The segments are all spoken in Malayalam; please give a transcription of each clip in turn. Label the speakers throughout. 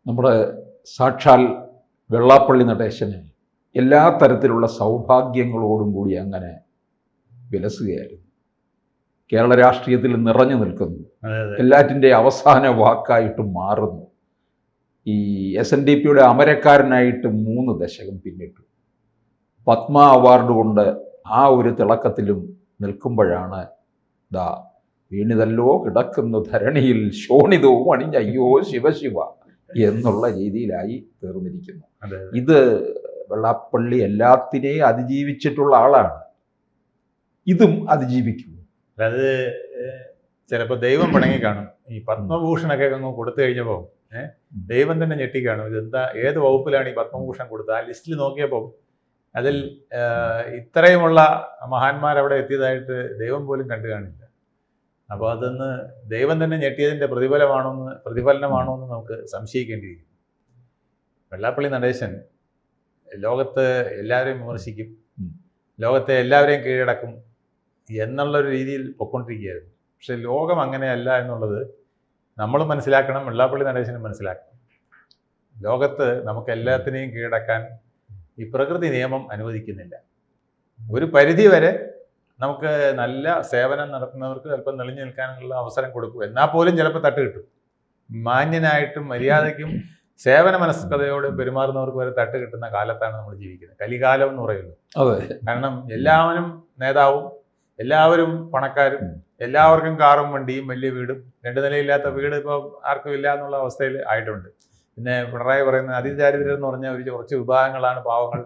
Speaker 1: നമ്മുടെ സാക്ഷാൽ വെള്ളാപ്പള്ളി നടേശന് എല്ലാ തരത്തിലുള്ള സൗഭാഗ്യങ്ങളോടും കൂടി അങ്ങനെ വിലസുകയായിരുന്നു. കേരള രാഷ്ട്രീയത്തിൽ നിറഞ്ഞു നിൽക്കുന്നു, എല്ലാറ്റിൻ്റെ അവസാന വാക്കായിട്ട് മാറുന്നു. ഈ SNDP അമരക്കാരനായിട്ട് 3 ദശകം പിന്നിട്ടു. പത്മ അവാർഡ് കൊണ്ട് ആ ഒരു തിളക്കത്തിലും നിൽക്കുമ്പോഴാണ് ദാ വീണിതല്ലോ കിടക്കുന്നു ധരണിയിൽ ശോണിതവും അണിഞ്ഞ അയ്യോ ശിവശിവ എന്നുള്ള രീതിയിലായി തീർന്നിരിക്കുന്നു. ഇത് വെള്ളാപ്പള്ളി എല്ലാത്തിനെയും അതിജീവിച്ചിട്ടുള്ള ആളാണ്, ഇതും അതിജീവിക്കും.
Speaker 2: അത് ചിലപ്പോൾ ദൈവം പിണങ്ങി കാണും. ഈ പത്മഭൂഷണൊക്കെ അങ്ങ് കൊടുത്തു കഴിഞ്ഞപ്പോൾ ദൈവം തന്നെ ഞെട്ടിക്കാണും. ഇതെന്താ, ഏത് വകുപ്പിലാണ് ഈ പത്മഭൂഷൺ കൊടുത്തത്? ആ ലിസ്റ്റിൽ നോക്കിയപ്പോൾ അതിൽ ഇത്രയുമുള്ള മഹാന്മാരവിടെ എത്തിയതായിട്ട് ദൈവം പോലും കണ്ടു കാണില്ല. അപ്പോൾ അതൊന്ന് ദൈവം തന്നെ ഞെട്ടിയതിൻ്റെ പ്രതിഫലനമാണോ എന്ന് നമുക്ക് സംശയിക്കേണ്ടിയിരിക്കും. വെള്ളാപ്പള്ളി നടേശൻ ലോകത്ത് എല്ലാവരെയും വിമർശിക്കും, ലോകത്തെ എല്ലാവരെയും കീഴടക്കും എന്നുള്ളൊരു രീതിയിൽ പൊയ്ക്കൊണ്ടിരിക്കുകയായിരുന്നു. പക്ഷെ ലോകം അങ്ങനെയല്ല എന്നുള്ളത് നമ്മൾ മനസ്സിലാക്കണം, വെള്ളാപ്പള്ളി നടേശനും മനസ്സിലാക്കണം. ലോകത്ത് നമുക്ക് എല്ലാത്തിനെയും കീഴടക്കാൻ ഈ പ്രകൃതി നിയമം അനുവദിക്കുന്നില്ല. ഒരു പരിധി വരെ നമുക്ക് നല്ല സേവനം നടത്തുന്നവർക്ക് ചിലപ്പോൾ തെളിഞ്ഞു നിൽക്കാനുള്ള അവസരം കൊടുക്കും. എന്നാൽ പോലും ചിലപ്പോൾ തട്ട് കിട്ടും. മാന്യനായിട്ടും മര്യാദയ്ക്കും സേവന മനസ്കതയോട് പെരുമാറുന്നവർക്ക് വരെ തട്ട് കിട്ടുന്ന കാലത്താണ് നമ്മൾ ജീവിക്കുന്നത്. കലികാലം എന്ന് പറയുന്നത്. കാരണം എല്ലാവരും നേതാവും, എല്ലാവരും പണക്കാരും, എല്ലാവർക്കും കാറും വണ്ടിയും വലിയ വീടും. 2 നിലയില്ലാത്ത വീട് ഇപ്പോൾ ആർക്കും ഇല്ല എന്നുള്ള അവസ്ഥയിൽ ആയിട്ടുണ്ട്. പിന്നെ പിണറായി പറയുന്ന അതിദാരിദ്ര്യം എന്ന് പറഞ്ഞാൽ കുറച്ച് വിഭാഗങ്ങളാണ് പാവങ്ങൾ.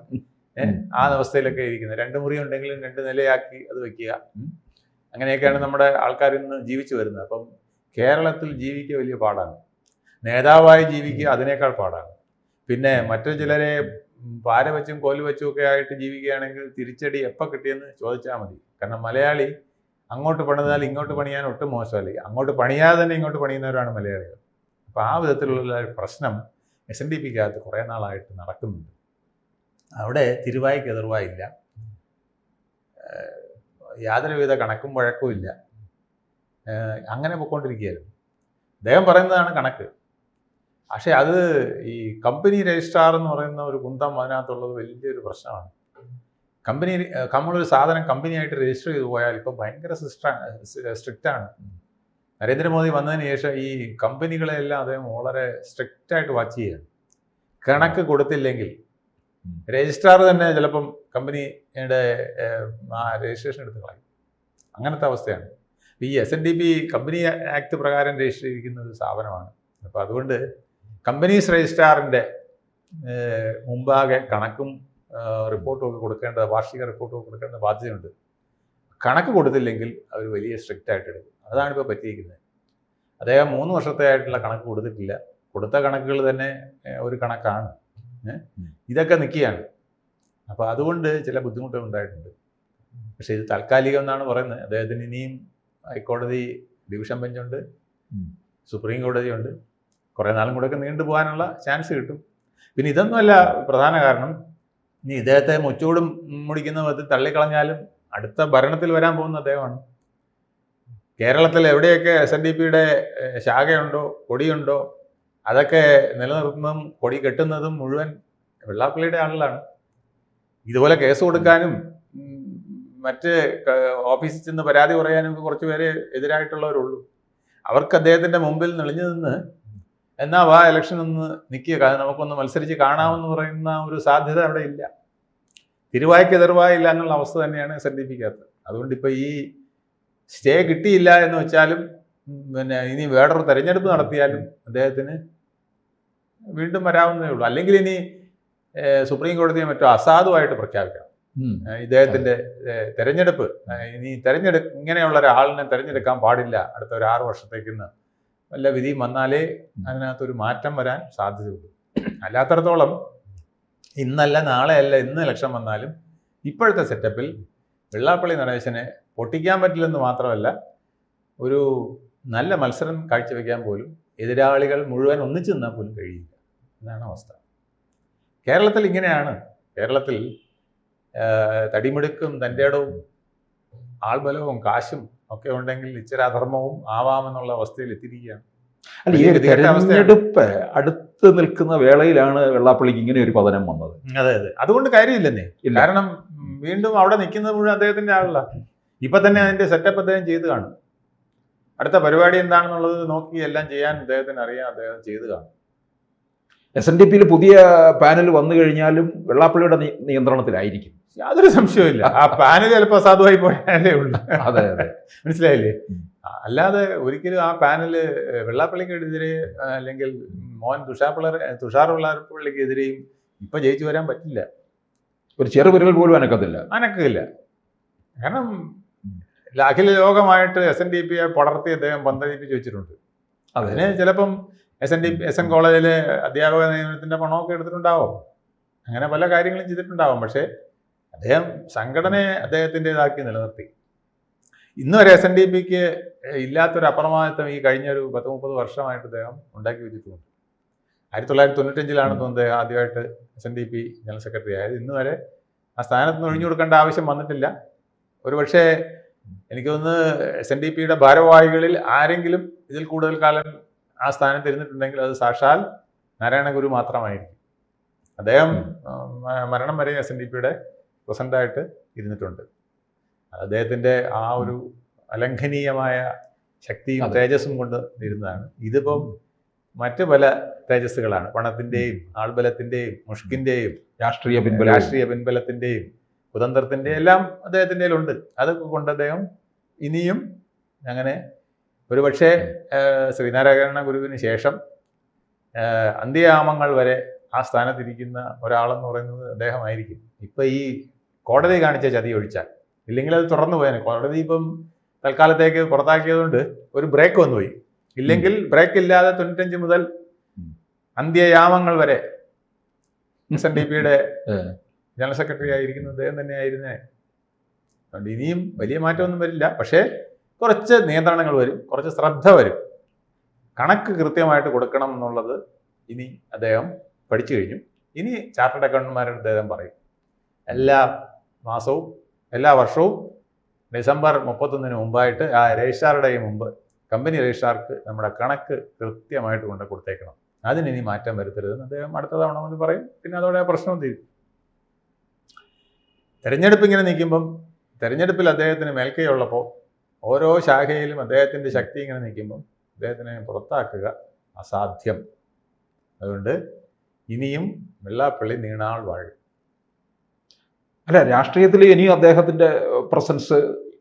Speaker 2: ആ അവസ്ഥയിലൊക്കെ ഇരിക്കുന്നത്. 2 മുറി ഉണ്ടെങ്കിലും 2 നിലയാക്കി അത് വെക്കുക. അങ്ങനെയൊക്കെയാണ് നമ്മുടെ ആൾക്കാർ ഇന്ന് ജീവിച്ചു വരുന്നത്. അപ്പം കേരളത്തിൽ ജീവിക്കുക വലിയ പാടാണ്. നേതാവായി ജീവിക്കുക അതിനേക്കാൾ പാടാണ്. പിന്നെ മറ്റു ചിലരെ പാര വെച്ചും കോല് വെച്ചും ഒക്കെ ആയിട്ട് ജീവിക്കുകയാണെങ്കിൽ തിരിച്ചടി എപ്പോൾ കിട്ടിയെന്ന് ചോദിച്ചാൽ മതി. കാരണം മലയാളി അങ്ങോട്ട് പണിതാൽ ഇങ്ങോട്ട് പണിയാൻ ഒട്ടും മോശമല്ല. അങ്ങോട്ട് പണിയാതെ തന്നെ ഇങ്ങോട്ട് പണിയുന്നവരാണ് മലയാളികൾ. അപ്പോൾ ആ വിധത്തിലുള്ള പ്രശ്നം SNDPക്കകത്ത് കുറേ നാളായിട്ട് നടക്കുന്നുണ്ട്. അവിടെ തിരുവായ്ക്ക് എതിർവായില്ല, യാതൊരുവിധ കണക്കും വഴക്കും ഇല്ല. അങ്ങനെ പോയിക്കൊണ്ടിരിക്കുകയായിരുന്നു. അദ്ദേഹം പറയുന്നതാണ് കണക്ക്. പക്ഷേ അത് ഈ കമ്പനി രജിസ്ട്രാർ എന്ന് പറയുന്ന ഒരു കുന്തം അതിനകത്തുള്ളത് വലിയൊരു പ്രശ്നമാണ്. നമ്മളൊരു സാധനം കമ്പനിയായിട്ട് രജിസ്റ്റർ ചെയ്തു പോയാൽ ഇപ്പോൾ ഭയങ്കര സ്ട്രിക്റ്റാണ്. നരേന്ദ്രമോദി വന്നതിന് ശേഷം ഈ കമ്പനികളെല്ലാം അദ്ദേഹം വളരെ സ്ട്രിക്റ്റായിട്ട് വാച്ച് ചെയ്യുകയാണ്. കണക്ക് കൊടുത്തില്ലെങ്കിൽ രജിസ്ട്രാർ തന്നെ ചിലപ്പം കമ്പനിയുടെ രജിസ്ട്രേഷൻ എടുത്ത് കളയും. അങ്ങനത്തെ അവസ്ഥയാണ്. ഈ SNDP കമ്പനി ആക്ട് പ്രകാരം രജിസ്റ്റർ ചെയ്തിരിക്കുന്ന ഒരു സ്ഥാപനമാണ്. അപ്പോൾ അതുകൊണ്ട് കമ്പനീസ് രജിസ്ട്രാറിൻ്റെ മുമ്പാകെ കണക്കും റിപ്പോർട്ടും ഒക്കെ കൊടുക്കേണ്ട, വാർഷിക റിപ്പോർട്ടും കൊടുക്കേണ്ട ബാധ്യതയുണ്ട്. കണക്ക് കൊടുത്തില്ലെങ്കിൽ അവർ വലിയ സ്ട്രിക്റ്റ് ആയിട്ട് എടുക്കും. അതാണിപ്പോൾ പറ്റിയിരിക്കുന്നത്. അദ്ദേഹം 3 വർഷത്തെ ആയിട്ടുള്ള കണക്ക് കൊടുത്തിട്ടില്ല. കൊടുത്ത കണക്കുകൾ തന്നെ ഒരു കണക്കാണ്. ഇതൊക്കെ നിൽക്കുകയാണ്. അപ്പോൾ അതുകൊണ്ട് ചില ബുദ്ധിമുട്ടുകൾ ഉണ്ടായിട്ടുണ്ട്. പക്ഷേ ഇത് താൽക്കാലികം എന്നാണ് പറയുന്നത്. അദ്ദേഹത്തിന് ഇനിയും ഹൈക്കോടതി ഡിവിഷൻ ബെഞ്ചുണ്ട്, സുപ്രീം കോടതിയുണ്ട്. കുറേ നാളും കൂടെയൊക്കെ നീണ്ടുപോകാനുള്ള ചാൻസ് കിട്ടും. പിന്നെ ഇതൊന്നുമല്ല പ്രധാന കാരണം. ഇനി ഇദ്ദേഹത്തെ മുച്ചൂടും മുടിക്കുന്ന വിധത്തിൽ തള്ളിക്കളഞ്ഞാലും അടുത്ത ഭരണത്തിൽ വരാൻ പോകുന്ന അദ്ദേഹമാണ്. കേരളത്തിൽ എവിടെയൊക്കെ SNDPയുടെ ശാഖയുണ്ടോ, കൊടിയുണ്ടോ, അതൊക്കെ നിലനിർത്തുന്നതും കൊടി കെട്ടുന്നതും മുഴുവൻ വെള്ളാപ്പള്ളിയുടെ ആളുകളാണ്. ഇതുപോലെ കേസ് കൊടുക്കാനും മറ്റ് ഓഫീസിൽ ചെന്ന് പരാതി പറയാനും കുറച്ച് പേരെ എതിരായിട്ടുള്ളവരുള്ളൂ. അവർക്ക് അദ്ദേഹത്തിൻ്റെ മുമ്പിൽ നെളിഞ്ഞു നിന്ന് എന്നാ വാ ഇലക്ഷൻ ഒന്ന് നിൽക്കുക, നമുക്കൊന്ന് മത്സരിച്ച് കാണാമെന്ന് പറയുന്ന ഒരു സാധ്യത അവിടെ ഇല്ല. തിരുവായ്ക്ക് എതിർവായില്ല എന്നുള്ള അവസ്ഥ തന്നെയാണ് SNDPക്കകത്ത്. അതുകൊണ്ട് ഇപ്പോൾ ഈ സ്റ്റേ കിട്ടിയില്ല എന്ന് വെച്ചാലും പിന്നെ ഇനി വേറൊരു തെരഞ്ഞെടുപ്പ് നടത്തിയാലും അദ്ദേഹത്തിന് വീണ്ടും വരാവുന്നതേ ഉള്ളൂ. അല്ലെങ്കിൽ ഇനി സുപ്രീം കോടതിയെ മറ്റോ അസാധുവായിട്ട് പ്രഖ്യാപിക്കണം ഇദ്ദേഹത്തിൻ്റെ തെരഞ്ഞെടുപ്പ്. ഇനി ഇങ്ങനെയുള്ള ഒരാളിനെ തിരഞ്ഞെടുക്കാൻ പാടില്ല അടുത്ത ഒരു 6 വർഷത്തേക്കെന്ന് വല്ല വിധിയും വന്നാലേ അതിനകത്തൊരു മാറ്റം വരാൻ സാധ്യതയുള്ളൂ. അല്ലാത്തടത്തോളം ഇന്നല്ല നാളെയല്ല ഇന്ന് ഇലക്ഷൻ വന്നാലും ഇപ്പോഴത്തെ സെറ്റപ്പിൽ വെള്ളാപ്പള്ളി നടേശനെ പൊട്ടിക്കാൻ പറ്റില്ലെന്ന് മാത്രമല്ല, ഒരു നല്ല മത്സരം കാഴ്ചവെക്കാൻ പോലും എതിരാളികൾ മുഴുവൻ ഒന്നിച്ചു നിന്നാൽ പോലും കഴിയില്ല. എന്നാണ് അവസ്ഥ. കേരളത്തിൽ ഇങ്ങനെയാണ്. കേരളത്തിൽ തടിമിടുക്കും തൻ്റെ ഇടവും ആൾബലവും കാശും ഒക്കെ ഉണ്ടെങ്കിൽ ഇച്ചിരി അധർമ്മവും ആവാമെന്നുള്ള അവസ്ഥയിൽ എത്തിയിരിക്കുകയാണ്.
Speaker 1: തെരഞ്ഞെടുപ്പ് അടുത്ത അടുത്ത് നിൽക്കുന്ന വേളയിലാണ് വെള്ളാപ്പള്ളിക്ക് ഇങ്ങനെ ഒരു പതനം വന്നത്.
Speaker 2: അതെ അതെ, അതുകൊണ്ട് കാര്യമില്ലെന്നേ.
Speaker 1: ഇല്ല.
Speaker 2: കാരണം വീണ്ടും അവിടെ നിൽക്കുന്നത് മുഴുവൻ അദ്ദേഹത്തിന്റെ ആളല്ല. ഇപ്പൊ തന്നെ അതിന്റെ സെറ്റപ്പ് അദ്ദേഹം ചെയ്ത് കാണും. അടുത്ത പരിപാടി എന്താണെന്നുള്ളത് നോക്കി എല്ലാം ചെയ്യാൻ അദ്ദേഹത്തിന് അറിയാം, അദ്ദേഹം ചെയ്ത് കാണും.
Speaker 1: SNDP പുതിയ പാനൽ വന്നു കഴിഞ്ഞാലും വെള്ളാപ്പള്ളിയുടെ നിയന്ത്രണത്തിലായിരിക്കും,
Speaker 2: യാതൊരു സംശയവും. ആ പാനൽ ചിലപ്പോൾ അസാധുവായി പോയാലേ ഉള്ളൂ.
Speaker 1: അതെ അതെ,
Speaker 2: മനസ്സിലായില്ലേ? അല്ലാതെ ഒരിക്കലും ആ പാനല് വെള്ളാപ്പള്ളിക്കെതിരെ അല്ലെങ്കിൽ മോൻ തുഷാർ വെള്ളാപ്പള്ളിക്കെതിരെയും ഇപ്പൊ ജയിച്ചു വരാൻ പറ്റില്ല.
Speaker 1: ഒരു ചെറുവിരൽ പോലും അനക്കത്തില്ല.
Speaker 2: കാരണം അഖില ലോകമായിട്ട് SNDPയെ പടർത്തി അദ്ദേഹം പന്തലിപ്പിച്ച് വെച്ചിട്ടുണ്ട്. അതിന് ചിലപ്പം SN കോളേജിലെ അധ്യാപക നിയമനത്തിന്റെ പണമൊക്കെ എടുത്തിട്ടുണ്ടാവും, അങ്ങനെ പല കാര്യങ്ങളും ചെയ്തിട്ടുണ്ടാവും. പക്ഷേ അദ്ദേഹം സംഘടനയെ അദ്ദേഹത്തിൻ്റെതാക്കി നിലനിർത്തി. ഇന്ന് വരെ SNDPക്ക് ഇല്ലാത്തൊരു അപ്രമാദിത്വം ഈ കഴിഞ്ഞ ഒരു 10-30 വർഷമായിട്ട് അദ്ദേഹം ഉണ്ടാക്കി വെച്ചിട്ടുണ്ട്. 1995 തോന്നുന്നത് ആദ്യമായിട്ട് SNDP ജനറൽ സെക്രട്ടറി ആയത്. ഇന്ന് വരെ ആ സ്ഥാനത്ത് നിന്ന് ഒഴിഞ്ഞു കൊടുക്കേണ്ട ആവശ്യം വന്നിട്ടില്ല. ഒരുപക്ഷെ എനിക്ക് തോന്നുന്നു SNDPയുടെ ഭാരവാഹികളിൽ ആരെങ്കിലും ഇതിൽ കൂടുതൽ കാലം ആ സ്ഥാനത്ത് ഇരുന്നിട്ടുണ്ടെങ്കിൽ അത് സാക്ഷാൽ നാരായണ ഗുരു മാത്രമായിരിക്കും. അദ്ദേഹം മരണം വരെ SNDPയുടെ പ്രസിഡന്റായിട്ട് ഇരുന്നിട്ടുണ്ട്. അദ്ദേഹത്തിൻ്റെ ആ ഒരു അലംഘനീയമായ ശക്തിയും തേജസ്സും കൊണ്ട് ഇരുന്നതാണ്. ഇതിപ്പം മറ്റ് പല തേജസ്സുകളാണ്, പണത്തിൻ്റെയും ആൾബലത്തിൻ്റെയും മുഷ്കിൻ്റെയും രാഷ്ട്രീയ പിൻബലത്തിൻ്റെയും കുതന്ത്രത്തിൻ്റെയും എല്ലാം അദ്ദേഹത്തിൻ്റെ ഉണ്ട്. അതൊക്കെ കൊണ്ട് അദ്ദേഹം ഇനിയും അങ്ങനെ ഒരുപക്ഷെ ശ്രീനാരായണ ഗുരുവിന് ശേഷം അന്ത്യയാമങ്ങൾ വരെ ആ സ്ഥാനത്തിരിക്കുന്ന ഒരാളെന്ന് പറയുന്നത് അദ്ദേഹമായിരിക്കും. ഇപ്പം ഈ കോടതി കാണിച്ച ചതി ഒഴിച്ചാൽ, ഇല്ലെങ്കിൽ അത് തുടർന്നു പോയാൽ. കോടതി ഇപ്പം തൽക്കാലത്തേക്ക് പുറത്താക്കിയതുകൊണ്ട് ഒരു ബ്രേക്ക് വന്നുപോയി. ഇല്ലെങ്കിൽ ബ്രേക്ക് ഇല്ലാതെ 95 മുതൽ അന്ത്യയാമങ്ങൾ വരെ SNDPയുടെ ജനറൽ സെക്രട്ടറി ആയിരിക്കുന്ന അദ്ദേഹം തന്നെയായിരുന്നേ. അതുകൊണ്ട് ഇനിയും വലിയ മാറ്റമൊന്നും വരില്ല. പക്ഷേ കുറച്ച് നിയന്ത്രണങ്ങൾ വരും, കുറച്ച് ശ്രദ്ധ വരും. കണക്ക് കൃത്യമായിട്ട് കൊടുക്കണം എന്നുള്ളത് ഇനി അദ്ദേഹം പഠിച്ചു കഴിഞ്ഞു. ഇനി ചാർട്ടേഡ് അക്കൗണ്ടന്റുമാരുടെ അദ്ദേഹം പറയും, എല്ലാ മാസവും എല്ലാ വർഷവും ഡിസംബർ 31 മുമ്പായിട്ട് ആ രജിസ്ട്രാറുടെ മുമ്പ് കമ്പനി രജിസ്ട്രാർക്ക് നമ്മുടെ കണക്ക് കൃത്യമായിട്ട് കൊണ്ട് കൊടുത്തേക്കണം, അതിനി മാറ്റം വരുത്തരുതെന്ന് അദ്ദേഹം അടുത്ത തവണ മുതൽ പറയും. പിന്നെ അതോടെ ആ പ്രശ്നവും തീരും. തെരഞ്ഞെടുപ്പ് ഇങ്ങനെ നിൽക്കുമ്പം, തെരഞ്ഞെടുപ്പിൽ അദ്ദേഹത്തിന് മേൽക്കൈയുള്ളപ്പോൾ ഓരോ ശാഖയിലും അദ്ദേഹത്തിൻ്റെ ശക്തി ഇങ്ങനെ നിൽക്കുമ്പം അദ്ദേഹത്തിനെ പുറത്താക്കുക അസാധ്യം. അതുകൊണ്ട് ഇനിയും വെള്ളാപ്പള്ളി നീണാൾ വാഴും.
Speaker 1: അല്ല, രാഷ്ട്രീയത്തിൽ ഇനിയും അദ്ദേഹത്തിൻ്റെ പ്രസൻസ്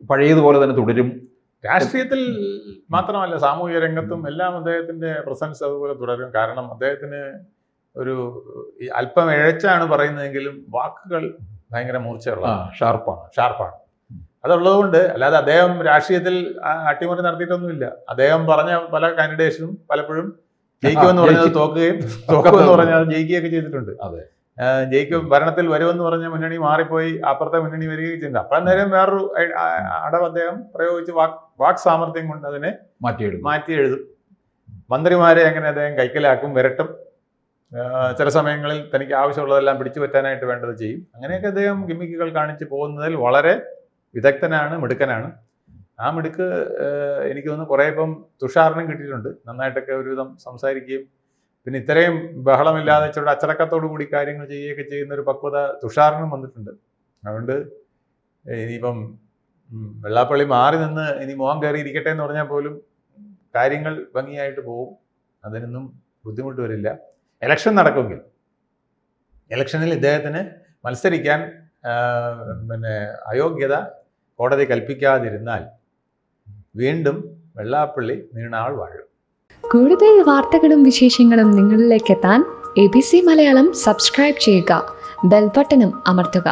Speaker 1: പഴയതുപോലെ തന്നെ തുടരും.
Speaker 2: രാഷ്ട്രീയത്തിൽ മാത്രമല്ല, സാമൂഹിക രംഗത്തും എല്ലാം അദ്ദേഹത്തിൻ്റെ പ്രസൻസ് അതുപോലെ തുടരും. കാരണം അദ്ദേഹത്തിന് ഒരു അല്പം ഇഴച്ചാണ് പറയുന്നതെങ്കിലും വാക്കുകൾ ഭയങ്കര മൂർച്ചയുള്ള ഷാർപ്പാണ്. അതുള്ളതുകൊണ്ട്, അല്ലാതെ അദ്ദേഹം രാഷ്ട്രീയത്തിൽ അട്ടിമറി നടത്തിയിട്ടൊന്നുമില്ല. അദ്ദേഹം പറഞ്ഞ പല കാൻഡിഡേറ്റ്സും പലപ്പോഴും ജയിക്കുമെന്ന് പറഞ്ഞത് തോക്കുമെന്ന് പറഞ്ഞാൽ ജയിക്കുകയൊക്കെ ചെയ്തിട്ടുണ്ട്. ജയിക്കും, ഭരണത്തിൽ വരുമെന്ന് പറഞ്ഞ മുന്നണി മാറിപ്പോയി അപ്പുറത്തെ മുന്നണി വരികയും ചെയ്തിട്ടുണ്ട്. അപ്പോഴന്നേരം വേറൊരു അടവ് അദ്ദേഹം പ്രയോഗിച്ച് വാക് സാമർഥ്യം കൊണ്ട് അതിനെ മാറ്റി എഴുതും. മന്ത്രിമാരെ അങ്ങനെ അദ്ദേഹം കൈക്കലാക്കും, വിരട്ടും. ചില സമയങ്ങളിൽ തനിക്ക് ആവശ്യമുള്ളതെല്ലാം പിടിച്ചു പറ്റാനായിട്ട് വേണ്ടത് ചെയ്യും. അങ്ങനെയൊക്കെ അദ്ദേഹം ഗിമ്മിക്കുകൾ കാണിച്ച് പോകുന്നതിൽ വളരെ വിദഗ്ധനാണ്, മിടുക്കനാണ്. ആ മിടുക്ക് എനിക്ക് തോന്നുന്നു കുറേ ഇപ്പം തുഷാറിനും കിട്ടിയിട്ടുണ്ട്. നന്നായിട്ടൊക്കെ ഒരുവിധം സംസാരിക്കുകയും പിന്നെ ഇത്രയും ബഹളമില്ലാതെ ചെറുടെ അച്ചടക്കത്തോടു കൂടി കാര്യങ്ങൾ ചെയ്യുകയൊക്കെ ചെയ്യുന്ന ഒരു പക്വത തുഷാറിനും വന്നിട്ടുണ്ട്. അതുകൊണ്ട് ഇനിയിപ്പം വെള്ളാപ്പള്ളി മാറി നിന്ന് ഇനി മോഹം കയറി ഇരിക്കട്ടെ എന്ന് പറഞ്ഞാൽ പോലും കാര്യങ്ങൾ ഭംഗിയായിട്ട് പോകും. അതിനൊന്നും ബുദ്ധിമുട്ട് വരില്ല. ഇലക്ഷൻ നടക്കുമെങ്കിൽ ഇലക്ഷനിൽ ഇദ്ദേഹത്തിന് മത്സരിക്കാൻ അയോഗ്യത കോടതി കൽപ്പിക്കാതിരുന്നാൽ വീണ്ടും വെള്ളാപ്പള്ളി നീണാൾ വാഴും.
Speaker 3: കൂടുതൽ വാർത്തകളും വിശേഷങ്ങളും നിങ്ങളിലേക്ക് എത്താൻ ABC മലയാളം സബ്സ്ക്രൈബ് ചെയ്യുക, ബെൽ ബട്ടണും അമർത്തുക.